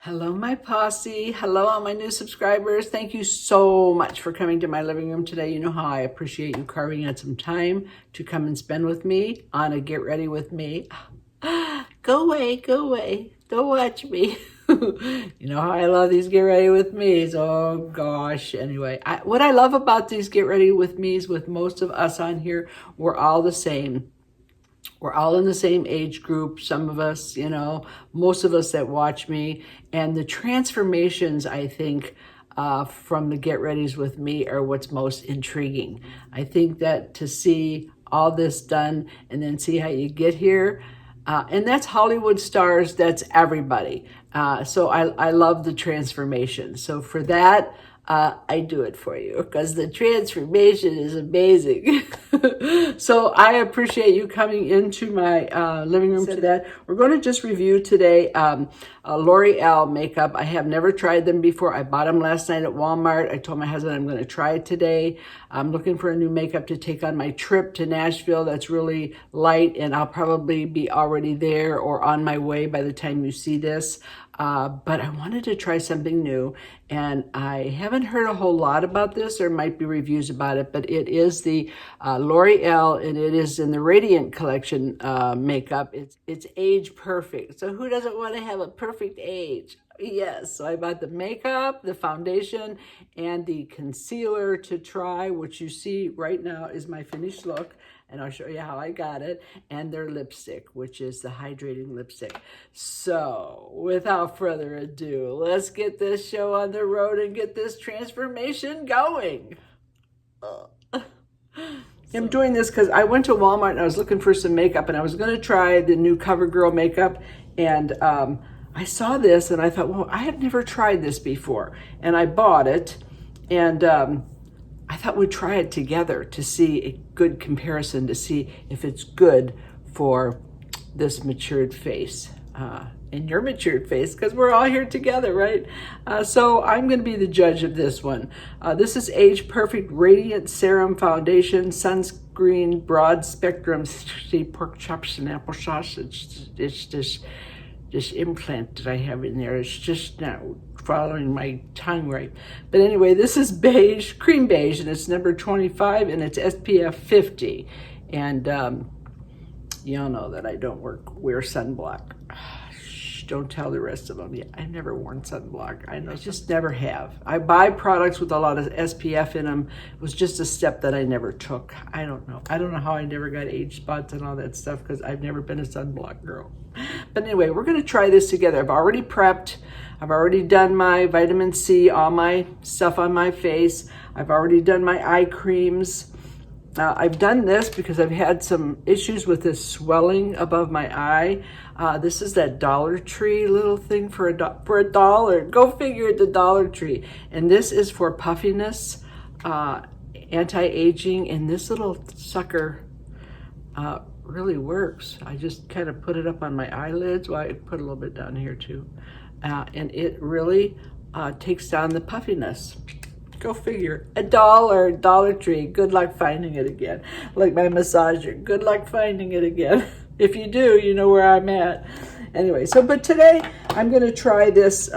Hello, my posse. Hello, all my new subscribers. Thank you so much for coming to my living room today. You know how I appreciate you carving out some time to come and spend with me on a Get Ready With Me. Go away, go away. Don't watch me. You know how I love these Get Ready With Me's. Oh, gosh. Anyway, what I love about these Get Ready With Me's with most of us on here, we're all the same. We're all in the same age group, some of us, most of us that watch me. And the transformations, I think, from the Get Readies With Me are what's most intriguing. I think that to see all this done and then see how you get here, and that's Hollywood stars, that's everybody. So I love the transformation. So for that, I do it for you because the transformation is amazing. So I appreciate you coming into my living room today. We're going to just review today L'Oreal makeup. I have never tried them before. I bought them last night at Walmart. I told my husband I'm going to try it today. I'm looking for a new makeup to take on my trip to Nashville that's really light, and I'll probably be already there or on my way by the time you see this. But I wanted to try something new, and I haven't heard a whole lot about this. There might be reviews about it, but it is the L'Oreal, and it is in the Radiant Collection makeup. It's age perfect. So who doesn't want to have a perfect age? Yes, so I bought the makeup, the foundation, and the concealer to try, which you see right now is my finished look. And I'll show you how I got it, and their lipstick, which is the hydrating lipstick. So without further ado, let's get this show on the road and get this transformation going. I'm doing this because I went to Walmart and I was looking for some makeup, and I was going to try the new CoverGirl makeup, and I saw this and I thought, well, I have never tried this before, and I bought it, and I thought we'd try it together to see a good comparison, to see if it's good for this matured face and your matured face, because we're all here together, right? So I'm going to be the judge of this one. This is Age Perfect Radiant Serum Foundation, Sunscreen Broad Spectrum. See, pork chops and apple sauce. It's this implant that I have in there. It's just not following my tongue right. But anyway, this is beige, cream beige, and it's number 25, and it's SPF 50. And y'all know that I don't wear sunblock. Shh, don't tell the rest of them. Yeah, I've never worn sunblock. I just never have. I buy products with a lot of SPF in them. It was just a step that I never took. I don't know how I never got age spots and all that stuff, because I've never been a sunblock girl. But anyway, we're going to try this together. I've already prepped. I've already done my vitamin C, all my stuff on my face. I've already done my eye creams. I've done this because I've had some issues with this swelling above my eye. This is that Dollar Tree little thing for a dollar. Go figure, at the Dollar Tree. And this is for puffiness, anti-aging, and this little sucker really works. I just kind of put it up on my eyelids. Well, I put a little bit down here too. And it really takes down the puffiness. Go figure. Dollar Tree. Good luck finding it again. Like my massager. Good luck finding it again. If you do, you know where I'm at. Anyway, but today I'm going to try this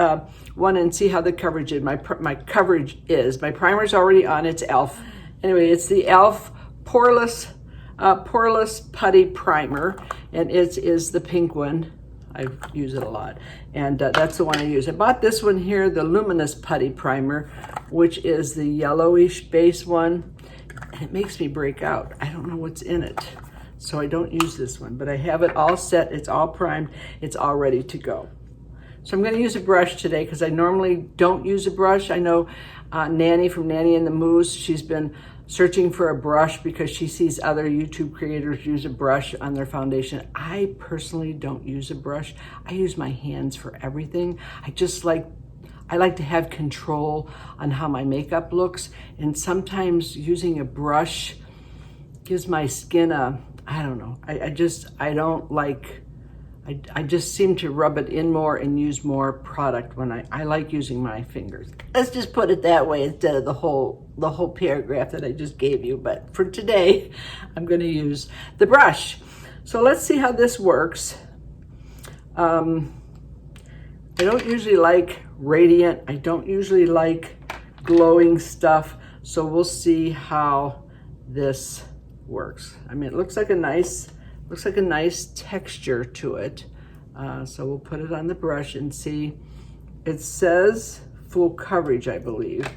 one and see how the coverage is. My coverage is. My primer's already on. It's e.l.f. Anyway, it's the e.l.f. Poreless Putty Primer, and it is the pink one. I use it a lot, and that's the one I use. I bought this one here, the Luminous Putty Primer, which is the yellowish base one, and it makes me break out. I don't know what's in it, so I don't use this one, but I have it all set. It's all primed. It's all ready to go. So I'm going to use a brush today because I normally don't use a brush. I know Nanny from Nanny and the Moose, she's been searching for a brush because she sees other YouTube creators use a brush on their foundation. I personally don't use a brush. I use my hands for everything. I like to have control on how my makeup looks, and sometimes using a brush gives my skin I don't know. I just seem to rub it in more and use more product when I like using my fingers. Let's just put it that way instead of the whole paragraph that I just gave you. But for today, I'm going to use the brush. So let's see how this works. I don't usually like radiant. I don't usually like glowing stuff. So we'll see how this works. I mean, it looks like a nice texture to it. So we'll put it on the brush and see. It says full coverage, I believe.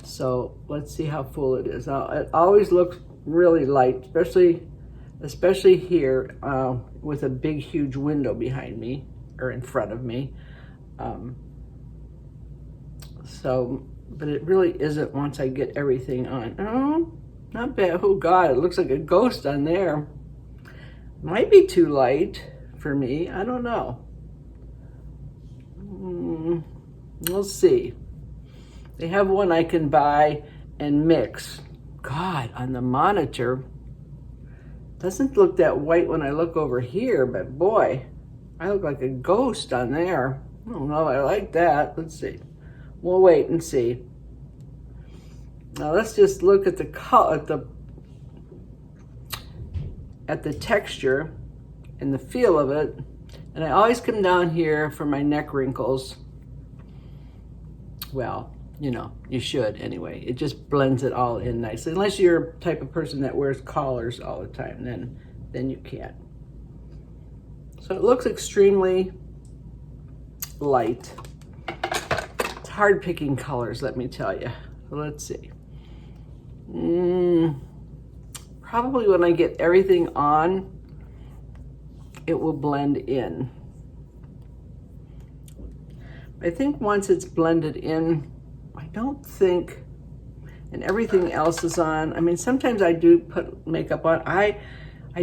So let's see how full it is. Now, it always looks really light, especially here with a big, huge window behind me or in front of me. But it really isn't once I get everything on. Oh, not bad. Oh God, it looks like a ghost on there. Might be too light for me. I don't know. We'll see. They have one I can buy and mix. God, on the monitor, doesn't look that white when I look over here, but boy, I look like a ghost on there. I don't know, I like that. Let's see. We'll wait and see. Now let's just look at the color, at the texture and the feel of it. And I always come down here for my neck wrinkles. Well, you know, you should anyway. It just blends it all in nicely. Unless you're a type of person that wears collars all the time, then you can't. So it looks extremely light. It's hard picking colors, let me tell you. So let's see. Probably when I get everything on, it will blend in. I think once it's blended in, I don't think, and everything else is on. I mean, sometimes I do put makeup on. I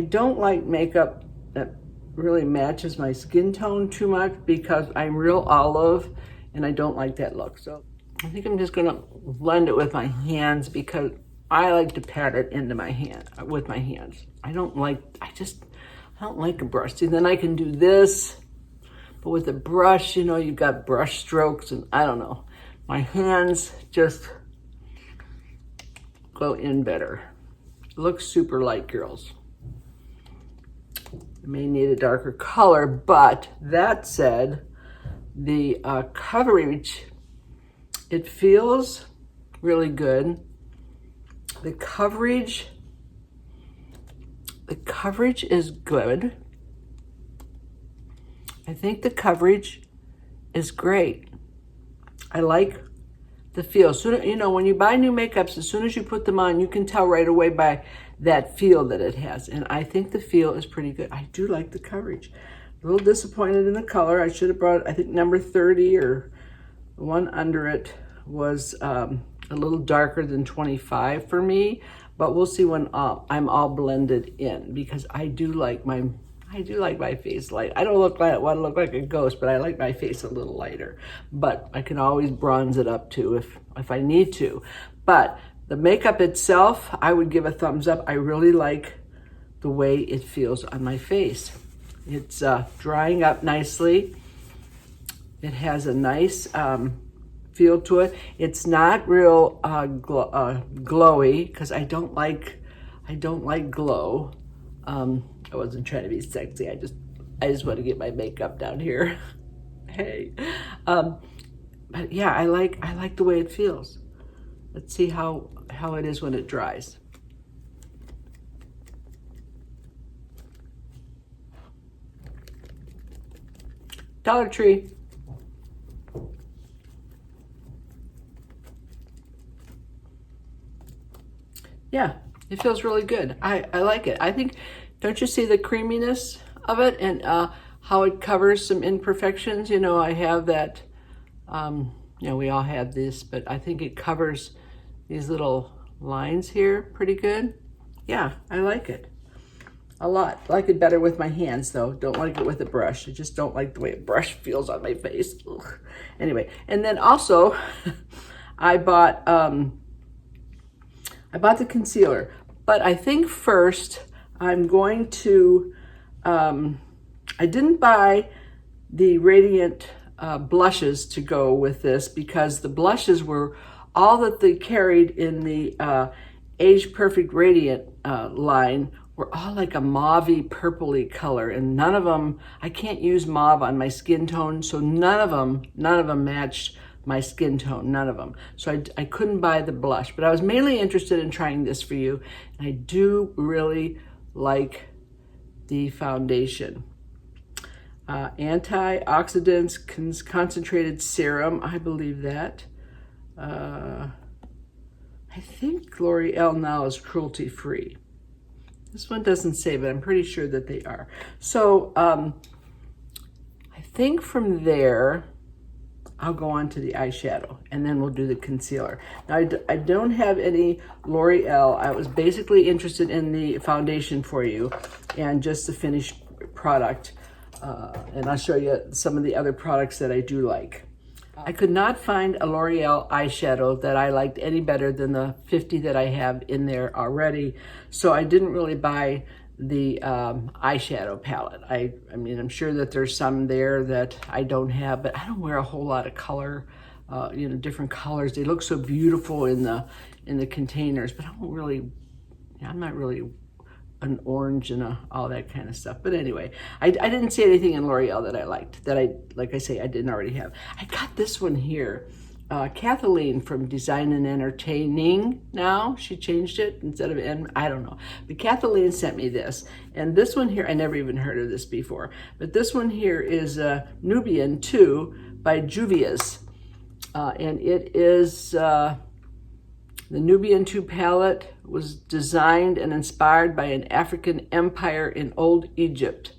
don't like makeup that really matches my skin tone too much because I'm real olive and I don't like that look. So I think I'm just gonna blend it with my hands because I like to pat it into my hand, with my hands. I don't like a brush. See, then I can do this, but with a brush, you know, you've got brush strokes and I don't know. My hands just go in better. It looks super light, girls. I may need a darker color, but that said, the coverage, it feels really good. The coverage is good. I think the coverage is great. I like the feel. So, you know, when you buy new makeups, as soon as you put them on, you can tell right away by that feel that it has. And I think the feel is pretty good. I do like the coverage. A little disappointed in the color. I should have brought, I think, number 30 or the one under it was a little darker than 25 for me. But we'll see when I'm all blended in because I do like my face light. I don't want to look like a ghost, but I like my face a little lighter. But I can always bronze it up too if I need to. But the makeup itself, I would give a thumbs up. I really like the way it feels on my face. It's drying up nicely. It has a nice feel to it. It's not real glowy because I don't like glow. I wasn't trying to be sexy. I just want to get my makeup down here. Hey, but yeah, I like the way it feels. Let's see how it is when it dries. Dollar Tree. Yeah, it feels really good. I like it. I think, don't you see the creaminess of it and how it covers some imperfections? You know, I have that, you know, we all have this, but I think it covers these little lines here pretty good. Yeah, I like it a lot. I like it better with my hands though. Don't like it with a brush. I just don't like the way a brush feels on my face. Ugh. Anyway, and then also I bought the concealer, but I think first I'm going to, I didn't buy the Radiant blushes to go with this because the blushes were all that they carried in the Age Perfect Radiant line were all like a mauvey purpley color, and none of them, I can't use mauve on my skin tone, so none of them matched my skin tone, none of them. So I couldn't buy the blush, but I was mainly interested in trying this for you. And I do really like the foundation. Antioxidants, concentrated serum, I believe that. I think L'Oreal now is cruelty free. This one doesn't say, but I'm pretty sure that they are. So I think from there, I'll go on to the eyeshadow, and then we'll do the concealer. Now, I don't have any L'Oreal. I was basically interested in the foundation for you and just the finished product. And I'll show you some of the other products that I do like. I could not find a L'Oreal eyeshadow that I liked any better than the 50 that I have in there already. So I didn't really buy the eyeshadow palette. I mean, I'm sure that there's some there that I don't have, but I don't wear a whole lot of color, you know, different colors. They look so beautiful in the containers, but I'm not really an orange and all that kind of stuff. But anyway, I didn't see anything in L'Oreal that I liked, that like I say, I didn't already have. I got this one here. Kathleen from Design and Entertaining now. She changed it instead of N, I don't know. But Kathleen sent me this. And this one here, I never even heard of this before. But this one here is Nubian 2 by Juvia's. And it is, the Nubian 2 palette was designed and inspired by an African empire in Old Egypt,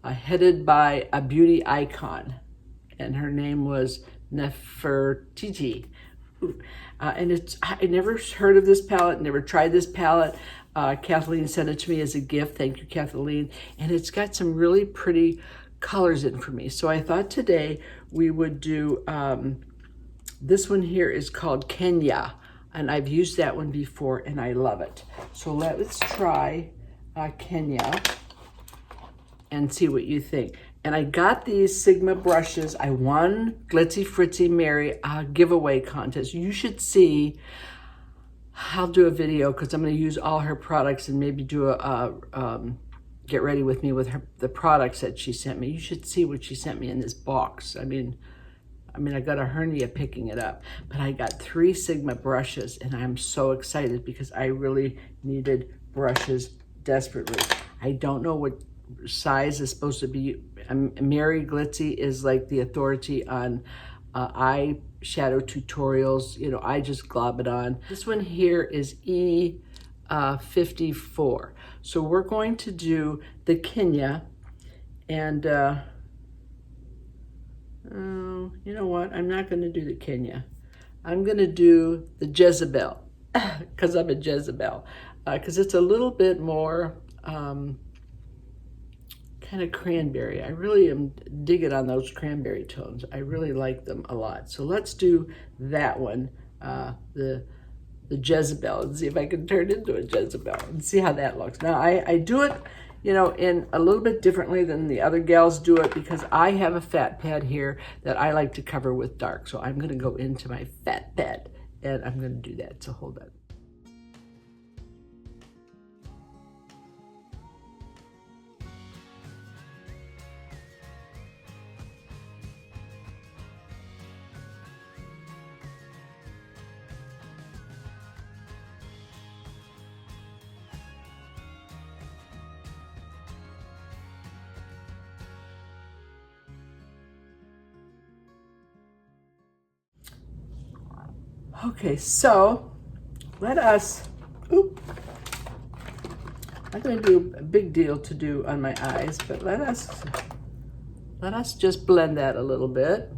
headed by a beauty icon. And her name was Nefertiti. And I never heard of this palette, never tried this palette. Kathleen sent it to me as a gift. Thank you, Kathleen. And it's got some really pretty colors in for me. So I thought today we would do, this one here is called Kenya. And I've used that one before and I love it. So let's try Kenya and see what you think. And I got these Sigma brushes. I won Glitzy Fritzy Mary giveaway contest. You should see, I'll do a video because I'm going to use all her products and maybe do a get ready with me with the products that she sent me. You should see what she sent me in this box. I mean, I got a hernia picking it up, but I got 3 Sigma brushes and I'm so excited because I really needed brushes desperately. I don't know what size is supposed to be. Mary Glitzy is like the authority on eyeshadow tutorials. You know, I just glob it on. This one here is E54. So we're going to do the Kenya and you know what? I'm not going to do the Kenya. I'm going to do the Jezebel because I'm a Jezebel. Because it's a little bit more kind of cranberry. I really am digging on those cranberry tones. I really like them a lot. So let's do that one, the Jezebel, and see if I can turn into a Jezebel and see how that looks. Now I do it, you know, in a little bit differently than the other gals do it because I have a fat pad here that I like to cover with dark. So I'm going to go into my fat pad and I'm going to do that. So hold on. Okay, so let us, I'm going to do a big deal to do on my eyes, but let us just blend that a little bit.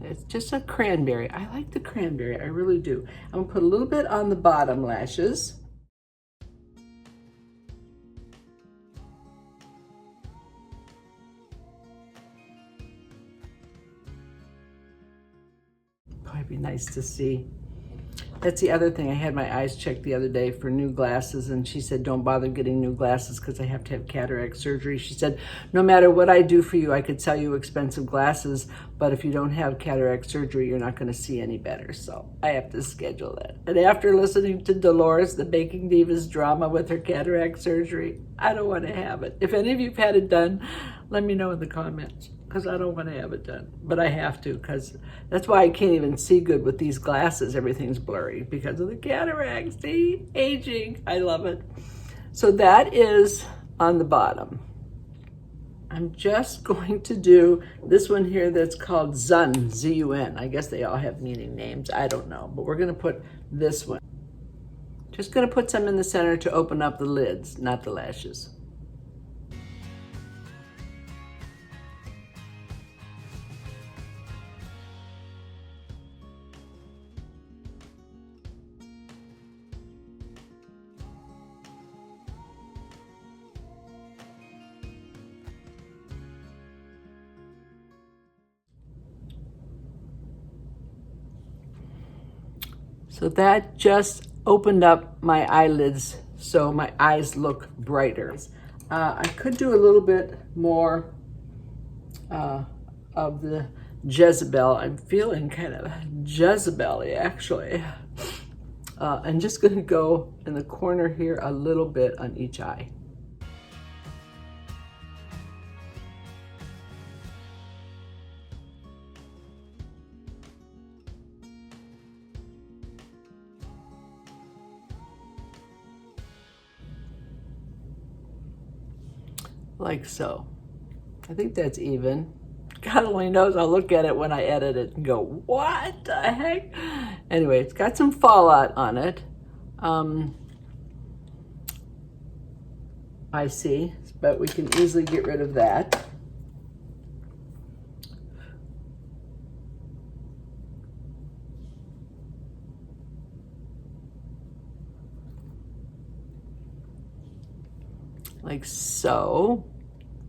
It's just a cranberry. I like the cranberry, I really do. I'm going to put a little bit on the bottom lashes. Probably be nice to see. That's the other thing. I had my eyes checked the other day for new glasses, and she said, don't bother getting new glasses because I have to have cataract surgery. She said, no matter what I do for you, I could sell you expensive glasses, but if you don't have cataract surgery, you're not going to see any better. So I have to schedule that. And after listening to Dolores, the Baking Divas drama with her cataract surgery, I don't want to have it. If any of you have had it done, let me know in the comments, because I don't want to have it done. But I have to, because that's why I can't even see good with these glasses. Everything's blurry because of the cataracts. See? Aging. I love it. So that is on the bottom. I'm just going to do this one here that's called Zun, Z-U-N. I guess they all have meaning names. I don't know. But we're going to put this one. Just going to put some in the center to open up the lids, not the lashes. So that just opened up my eyelids so my eyes look brighter. I could do a little bit more of the Jezebel. I'm feeling kind of Jezebel-y actually. I'm just going to go in the corner here a little bit on each eye. Like so. I think that's even. God only knows, I'll look at it when I edit it and go, what the heck? Anyway, it's got some fallout on it. I see, but we can easily get rid of that. Like so.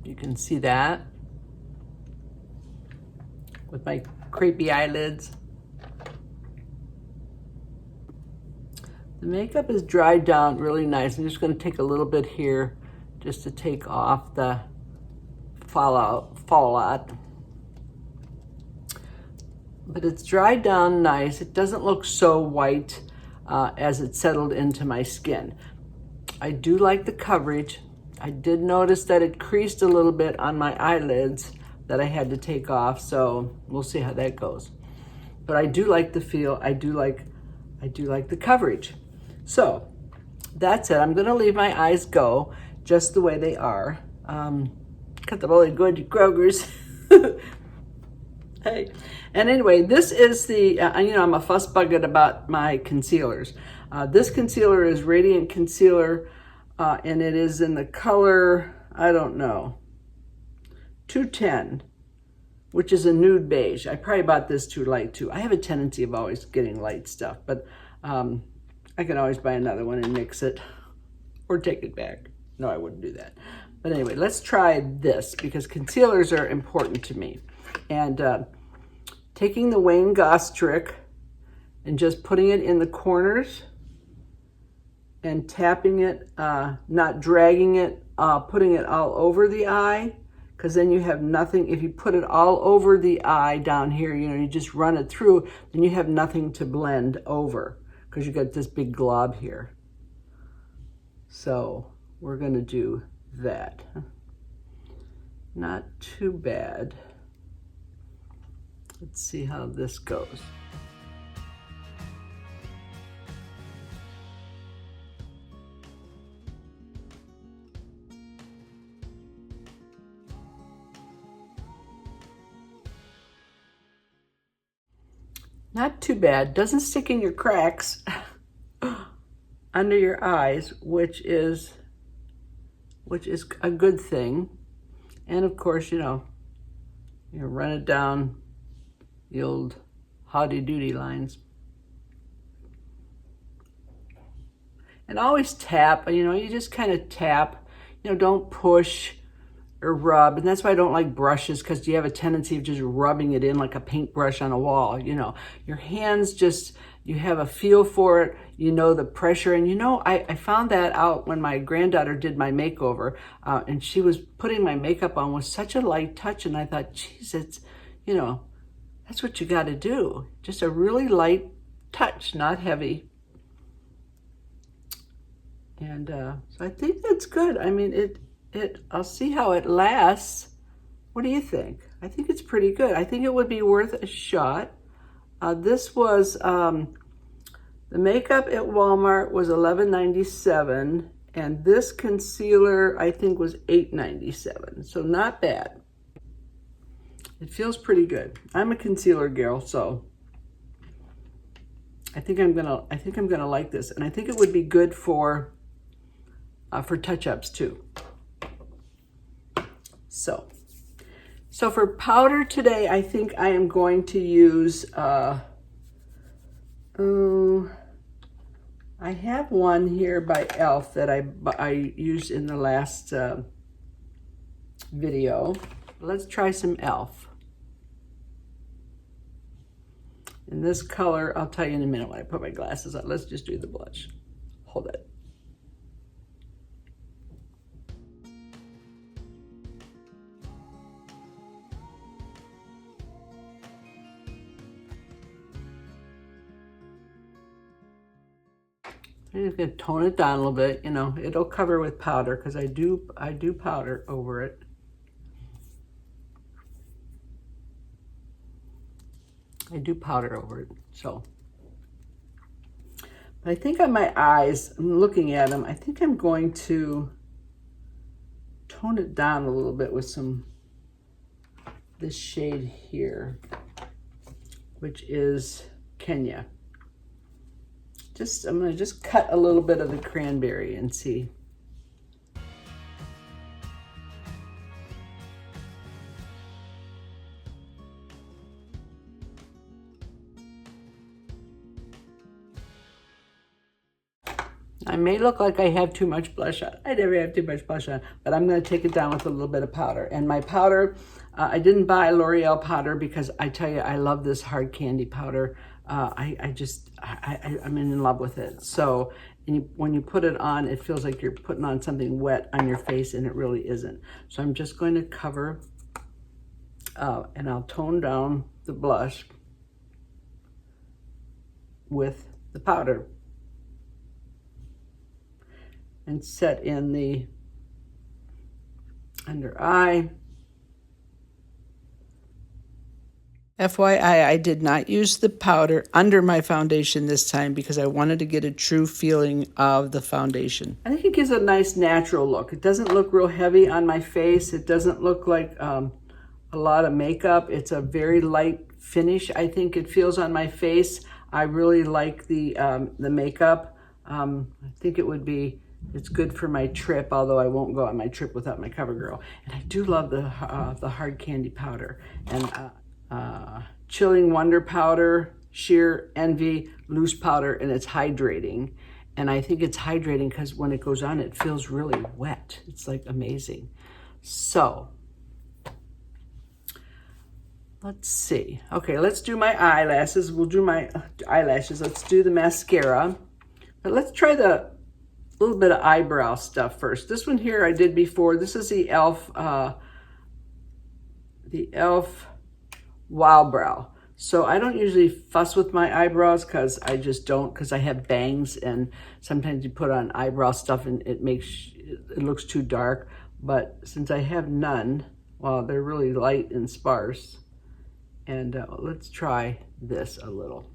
You can see that with my crepey eyelids. The makeup is dried down really nice. I'm just going to take a little bit here just to take off the fallout. But it's dried down nice. It doesn't look so white as it settled into my skin. I do like the coverage. I did notice that it creased a little bit on my eyelids that I had to take off, so we'll see how that goes. But I do like the feel. I do like the coverage. So that's it. I'm gonna leave my eyes go just the way they are. Got them really good at Kroger's. Hey, and anyway, this is the, I'm a fuss bucket about my concealers. This concealer is Radiant Concealer, and it is in the color, I don't know, 210, which is a nude beige. I probably bought this too light too. I have a tendency of always getting light stuff, but I can always buy another one and mix it or take it back. No, I wouldn't do that. But anyway, let's try this because concealers are important to me. And taking the Wayne Goss trick and just putting it in the corners and tapping it, not dragging it, putting it all over the eye, because then you have nothing. If you put it all over the eye down here, you just run it through, then you have nothing to blend over because you got this big glob here. So we're going to do that. Not too bad. Let's see how this goes. Not too bad. Doesn't stick in your cracks under your eyes, which is a good thing. And of course, you run it down the old howdy-doody lines. And always tap, you just kind of tap, don't push or rub. And that's why I don't like brushes, because you have a tendency of just rubbing it in like a paintbrush on a wall. You know, your hands just, you have a feel for it, you know the pressure. And you know, I found that out when my granddaughter did my makeover, and she was putting my makeup on with such a light touch. And I thought, geez, it's, you know, that's what you got to do. Just a really light touch, not heavy. And so I think that's good. I mean, I'll see how it lasts. What do you think? I think it's pretty good. I think it would be worth a shot. This was, the makeup at Walmart was $11.97, and this concealer I think was $8.97. So not bad. It feels pretty good. I'm a concealer girl, so I think I'm gonna like this, and I think it would be good for touch-ups too. So for powder today, I think I am going to use, I have one here by e.l.f. that I used in the last video. Let's try some e.l.f. In this color, I'll tell you in a minute when I put my glasses on. Let's just do the blush. Hold it. I'm just gonna tone it down a little bit. You know, it'll cover with powder because I do powder over it. I do powder over it, so. But I think on my eyes, I'm looking at them, I think I'm going to tone it down a little bit with this shade here, which is Kenya. I'm gonna just cut a little bit of the cranberry and see. I may look like I have too much blush on. I never have too much blush on, but I'm gonna take it down with a little bit of powder. And my powder, I didn't buy L'Oreal powder because I tell you, I love this hard candy powder. I'm in love with it. So when you put it on, it feels like you're putting on something wet on your face, and it really isn't. So I'm just going to cover, and I'll tone down the blush with the powder and set in the under eye. FYI, I did not use the powder under my foundation this time because I wanted to get a true feeling of the foundation. I think it gives a nice natural look. It doesn't look real heavy on my face. It doesn't look like a lot of makeup. It's a very light finish, I think it feels on my face. I really like the makeup. I think it's good for my trip, although I won't go on my trip without my CoverGirl. And I do love the hard candy powder. And Chilling Wonder powder, Sheer Envy loose powder, and it's hydrating. And I think it's hydrating because when it goes on, it feels really wet. It's like amazing. So let's see. Okay, let's do my eyelashes. We'll do my eyelashes. Let's do the mascara. But let's try the little bit of eyebrow stuff first. This one here I did before. This is the e.l.f. Wow Brow. So I don't usually fuss with my eyebrows because I just don't, because I have bangs, and sometimes you put on eyebrow stuff and it looks too dark. But since I have none, well, they're really light and sparse. And let's try this a little.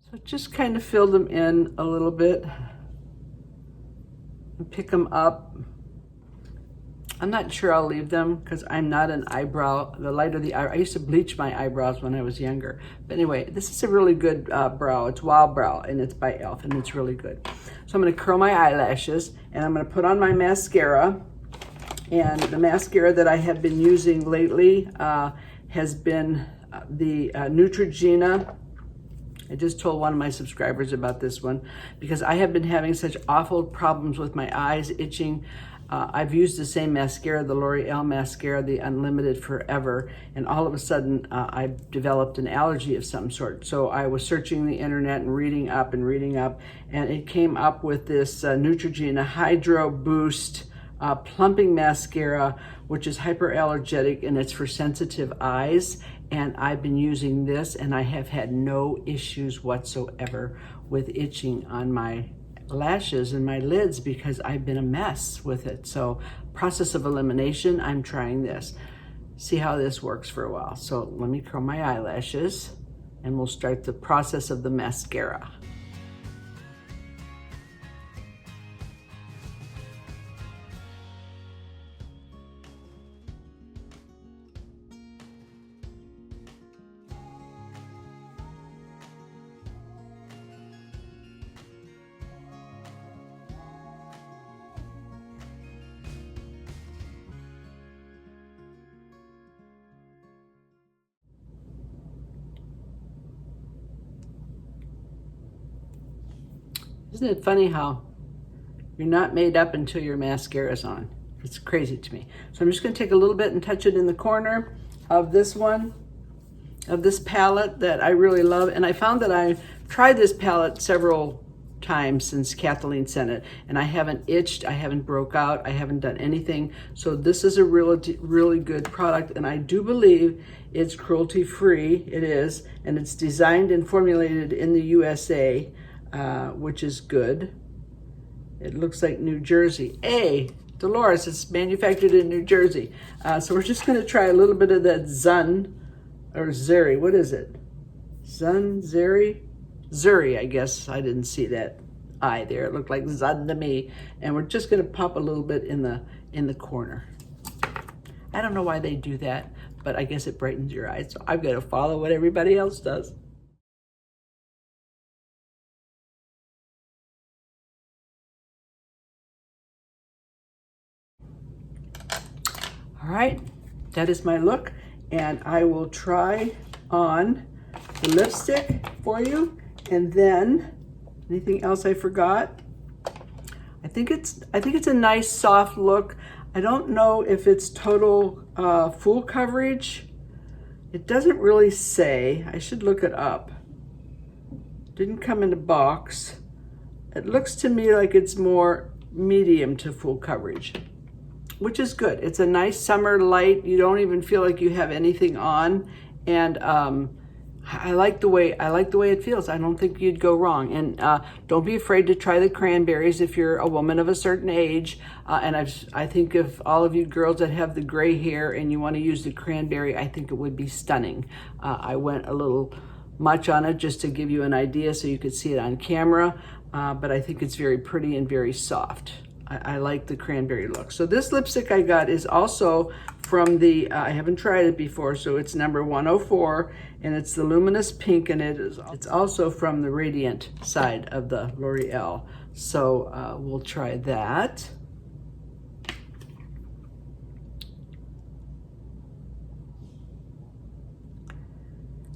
So just kind of fill them in a little bit and pick them up. I'm not sure I'll leave them because I'm not an eyebrow. The lighter the eye, I used to bleach my eyebrows when I was younger. But anyway, this is a really good brow. It's Wild Brow, and it's by e.l.f., and it's really good. So I'm going to curl my eyelashes, and I'm going to put on my mascara. And the mascara that I have been using lately has been the Neutrogena. I just told one of my subscribers about this one because I have been having such awful problems with my eyes itching. I've used the same mascara, the L'Oreal mascara, the Unlimited, forever, and all of a sudden I've developed an allergy of some sort. So I was searching the internet and reading up, and it came up with this Neutrogena Hydro Boost plumping mascara, which is hyperallergenic, and it's for sensitive eyes. And I've been using this, and I have had no issues whatsoever with itching on my lashes and my lids because I've been a mess with it. So process of elimination, I'm trying this. See how this works for a while. So let me curl my eyelashes, and we'll start the process of the mascara. Isn't it funny how you're not made up until your mascara's on? It's crazy to me. So I'm just going to take a little bit and touch it in the corner of this one, of this palette that I really love. And I found that I've tried this palette several times since Kathleen sent it, and I haven't itched, I haven't broke out, I haven't done anything. So this is a really good product, and I do believe it's cruelty-free. It is, and it's designed and formulated in the USA. Which is good. It looks like New Jersey. Hey, Dolores, it's manufactured in New Jersey. So we're just going to try a little bit of that Zun, or Zuri. What is it? Zun, Zuri? Zuri, I guess. I didn't see that eye there. It looked like Zun to me. And we're just going to pop a little bit in the corner. I don't know why they do that, but I guess it brightens your eyes. So I've got to follow what everybody else does. All right, that is my look, and I will try on the lipstick for you, and then anything else I forgot? I think it's a nice soft look. I don't know if it's total full coverage. It doesn't really say. I should look it up. Didn't come in a box. It looks to me like it's more medium to full coverage, which is good. It's a nice summer light. You don't even feel like you have anything on, and I like the way it feels. I don't think you'd go wrong. And don't be afraid to try the cranberries if you're a woman of a certain age. And I think of all of you girls that have the gray hair and you want to use the cranberry, I think it would be stunning. I went a little much on it just to give you an idea so you could see it on camera, but I think it's very pretty and very soft. I like the cranberry look. So this lipstick I got is also from the, I haven't tried it before, so it's number 104, and it's the Luminous Pink, and it's also from the Radiant side of the L'Oreal. So we'll try that.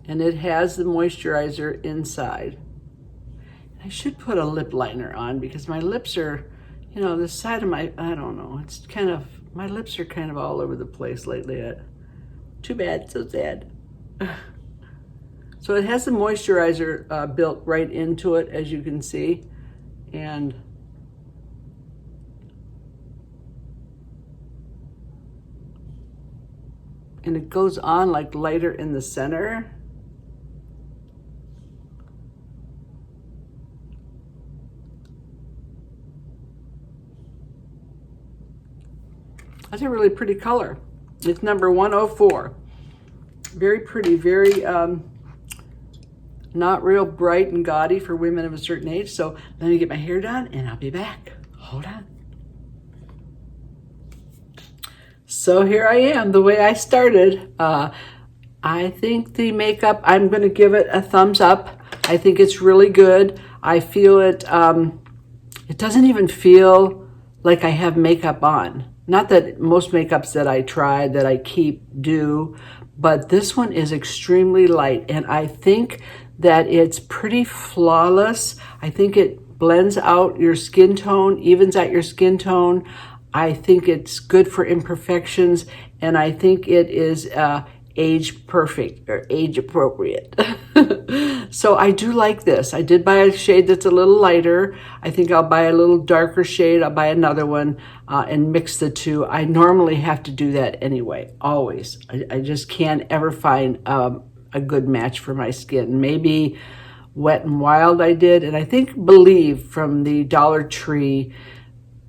And it has the moisturizer inside. I should put a lip liner on because my lips are, you know, the side of my, I don't know, it's kind of, my lips are kind of all over the place lately. Too bad, so sad. So it has the moisturizer built right into it, as you can see. And it goes on like lighter in the center. That's a really pretty color. It's number 104. Very pretty, very not real bright and gaudy for women of a certain age. So let me get my hair done and I'll be back. Hold on. So here I am, the way I started. I think the makeup, I'm going to give it a thumbs up. I think it's really good. I feel it, it doesn't even feel like I have makeup on. Not that most makeups that I try, that I keep, do, but this one is extremely light, and I think that it's pretty flawless. I think it blends out your skin tone, evens out your skin tone. I think it's good for imperfections, and I think it is age perfect or age appropriate. So I do like this. I did buy a shade that's a little lighter. I think I'll buy a little darker shade. I'll buy another one and mix the two. I normally have to do that anyway, always. I just can't ever find a good match for my skin. Maybe Wet n Wild I did, and I think Believe from the Dollar Tree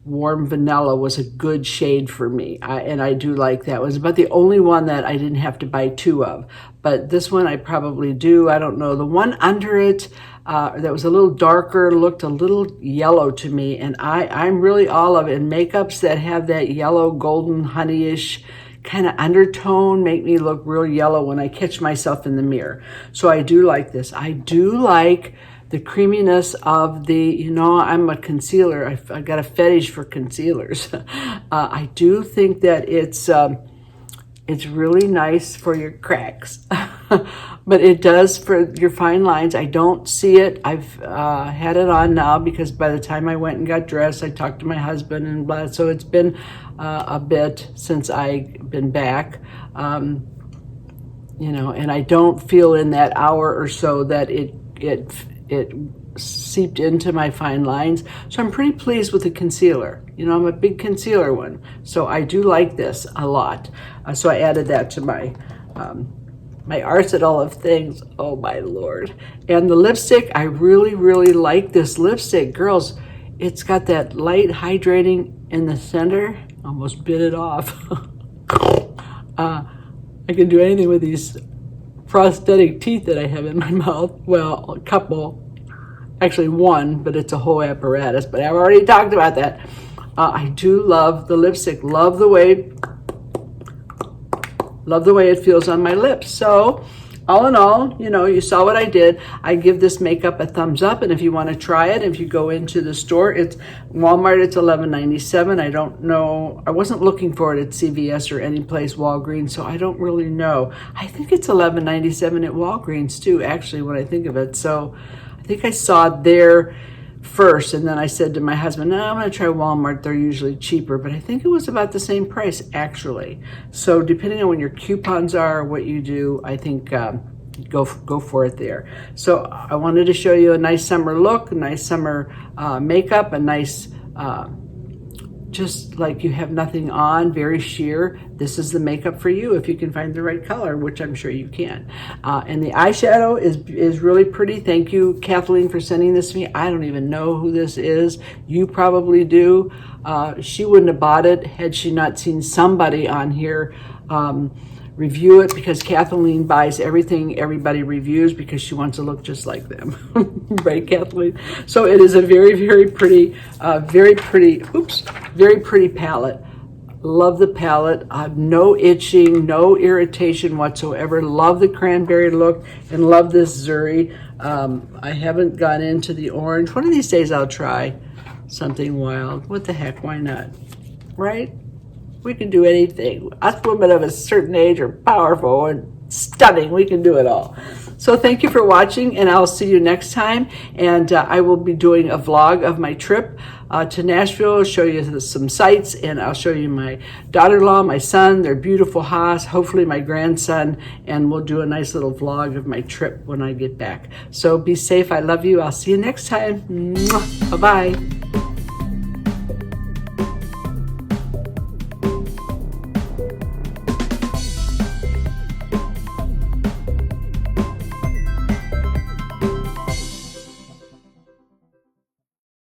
Warm Vanilla was a good shade for me, and I do like that. It was about the only one that I didn't have to buy two of, but this one I probably do. I don't know. The one under it that was a little darker looked a little yellow to me, and I'm really all of it. And makeups that have that yellow, golden, honeyish kind of undertone make me look real yellow when I catch myself in the mirror. So I do like this. I do like the creaminess of the, you know, I'm a concealer. I got a fetish for concealers. I do think that it's really nice for your cracks, but it does for your fine lines. I don't see it. I've had it on now because by the time I went and got dressed, I talked to my husband and blah. So it's been a bit since I've been back, you know, and I don't feel in that hour or so that it seeped into my fine lines. So I'm pretty pleased with the concealer. You know, I'm a big concealer one. So I do like this a lot. So I added that to my my arsenal of things. Oh my Lord. And the lipstick, I really, really like this lipstick. Girls, it's got that light hydrating in the center. Almost bit it off. I can do anything with these prosthetic teeth that I have in my mouth. Well, a couple, actually one, but it's a whole apparatus, but I've already talked about that. I do love the lipstick, love the way it feels on my lips. So all in all, you know, you saw what I did. I give this makeup a thumbs up, and if you want to try it, if you go into the store, it's Walmart, it's $11.97. I don't know, I wasn't looking for it at CVS or any place, Walgreens, so I don't really know. I think it's $11.97 at Walgreens too, actually, when I think of it. So I think I saw it there first, and then I said to my husband, no, I'm going to try Walmart. They're usually cheaper, but I think it was about the same price, actually. So depending on when your coupons are, what you do, I think go for it there. So I wanted to show you a nice summer look, a nice summer makeup, a nice, just like you have nothing on, very sheer. This is the makeup for you if you can find the right color, which I'm sure you can. And the eyeshadow is really pretty. Thank you, Kathleen, for sending this to me. I don't even know who this is. You probably do. She wouldn't have bought it had she not seen somebody on here review it, because Kathleen buys everything everybody reviews because she wants to look just like them. Right, Kathleen? So it is a very, very pretty, very pretty palette. Love the palette. No itching, no irritation whatsoever. Love the cranberry look and love this Zuri. I haven't gone into the orange. One of these days I'll try something wild. What the heck, why not? Right? We can do anything. Us women of a certain age are powerful and stunning. We can do it all. So thank you for watching, and I'll see you next time. And I will be doing a vlog of my trip to Nashville. I'll show you some sights, and I'll show you my daughter-in-law, my son, their beautiful house, hopefully my grandson, and we'll do a nice little vlog of my trip when I get back. So be safe. I love you. I'll see you next time. Bye-bye.